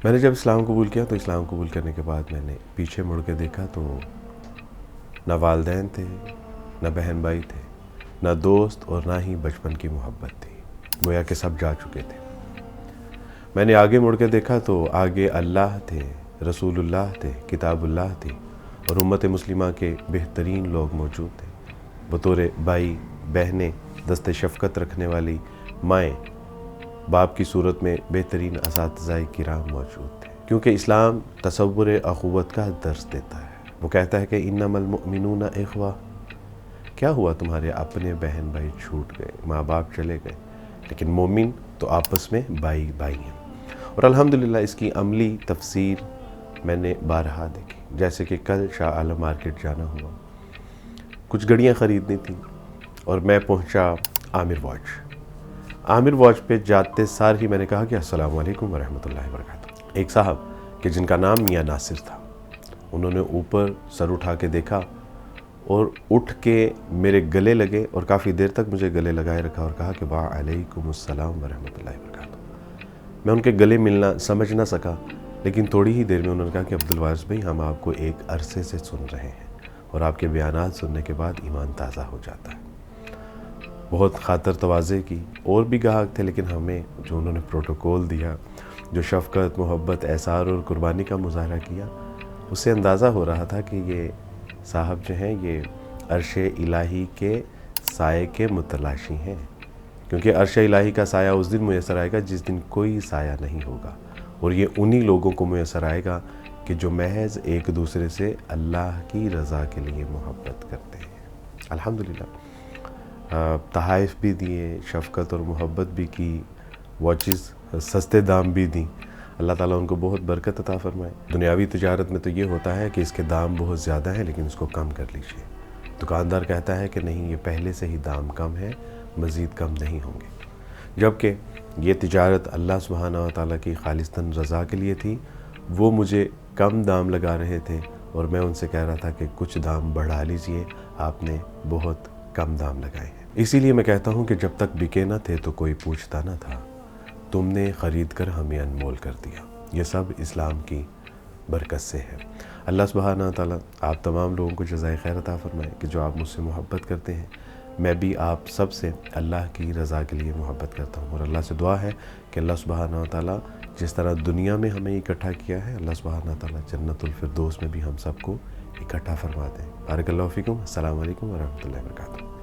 میں نے جب اسلام قبول کیا تو اسلام قبول کرنے کے بعد میں نے پیچھے مڑ کے دیکھا تو نہ والدین تھے، نہ بہن بھائی تھے، نہ دوست اور نہ ہی بچپن کی محبت تھی، گویا کہ سب جا چکے تھے۔ میں نے آگے مڑ کے دیکھا تو آگے اللہ تھے، رسول اللہ تھے، کتاب اللہ تھی اور امت مسلمہ کے بہترین لوگ موجود تھے، بطور بھائی، بہنیں، دست شفقت رکھنے والی مائیں، باپ کی صورت میں بہترین اساتذہ کرام موجود تھے، کیونکہ اسلام تصور اخوت کا درس دیتا ہے۔ وہ کہتا ہے کہ انما المؤمنون اخوہ۔ کیا ہوا تمہارے اپنے بہن بھائی چھوٹ گئے، ماں باپ چلے گئے، لیکن مومن تو آپس میں بھائی بھائی ہیں۔ اور الحمدللہ اس کی عملی تفسیر میں نے بارہا دیکھی، جیسے کہ کل شاہ عالم مارکیٹ جانا ہوا، کچھ گھڑیاں خریدنی تھیں اور میں پہنچا عامر واچ پہ جاتے سار ہی میں نے کہا کہ السلام علیکم ورحمۃ اللہ وبرکاتہ۔ ایک صاحب کہ جن کا نام میاں ناصر تھا، انہوں نے اوپر سر اٹھا کے دیکھا اور اٹھ کے میرے گلے لگے اور کافی دیر تک مجھے گلے لگائے رکھا اور کہا کہ وعلیکم السلام ورحمۃ اللہ وبرکاتہ۔ میں ان کے گلے ملنا سمجھ نہ سکا، لیکن تھوڑی ہی دیر میں انہوں نے کہا کہ عبدالوارث بھائی، ہم آپ کو ایک عرصے سے سن رہے ہیں اور آپ کے بیانات سننے کے بعد ایمان تازہ ہو جاتا ہے۔ بہت خاطر تواضع کی، اور بھی گاہک تھے، لیکن ہمیں جو انہوں نے پروٹوکول دیا، جو شفقت، محبت، احسار اور قربانی کا مظاہرہ کیا، اس سے اندازہ ہو رہا تھا کہ یہ صاحب جو ہیں یہ عرش الہی کے سائے کے متلاشی ہیں، کیونکہ عرش الہی کا سایہ اس دن میسر آئے گا جس دن کوئی سایہ نہیں ہوگا، اور یہ انہی لوگوں کو میسر آئے گا کہ جو محض ایک دوسرے سے اللہ کی رضا کے لیے محبت کرتے ہیں۔ الحمدللہ تحائف بھی دیے، شفقت اور محبت بھی کی، واچز سستے دام بھی دیں۔ اللہ تعالیٰ ان کو بہت برکت عطا فرمائے۔ دنیاوی تجارت میں تو یہ ہوتا ہے کہ اس کے دام بہت زیادہ ہیں، لیکن اس کو کم کر لیجئے۔ دکاندار کہتا ہے کہ نہیں، یہ پہلے سے ہی دام کم ہے، مزید کم نہیں ہوں گے، جبکہ یہ تجارت اللہ سبحانہ و تعالیٰ کی خالصتاً رضا کے لیے تھی۔ وہ مجھے کم دام لگا رہے تھے اور میں ان سے کہہ رہا تھا کہ کچھ دام بڑھا لیجئے، آپ نے بہت کم دام لگائے ہیں۔ اسی لیے میں کہتا ہوں کہ جب تک بکے نہ تھے تو کوئی پوچھتا نہ تھا، تم نے خرید کر ہمیں انمول کر دیا۔ یہ سب اسلام کی برکت سے ہے۔ اللہ سبحانہ و تعالیٰ آپ تمام لوگوں کو جزائے خیر عطا فرمائے کہ جو آپ مجھ سے محبت کرتے ہیں، میں بھی آپ سب سے اللہ کی رضا کے لیے محبت کرتا ہوں، اور اللہ سے دعا ہے کہ اللہ سبحانہ و تعالیٰ جس طرح دنیا میں ہمیں اکٹھا کیا ہے، اللہ سبحانہ و تعالیٰ جنت الفردوس میں بھی ہم سب کو اکٹھا فرما دیں۔ بارک اللہ فیکم۔ السلام علیکم ورحمۃ اللہ وبرکاتہ۔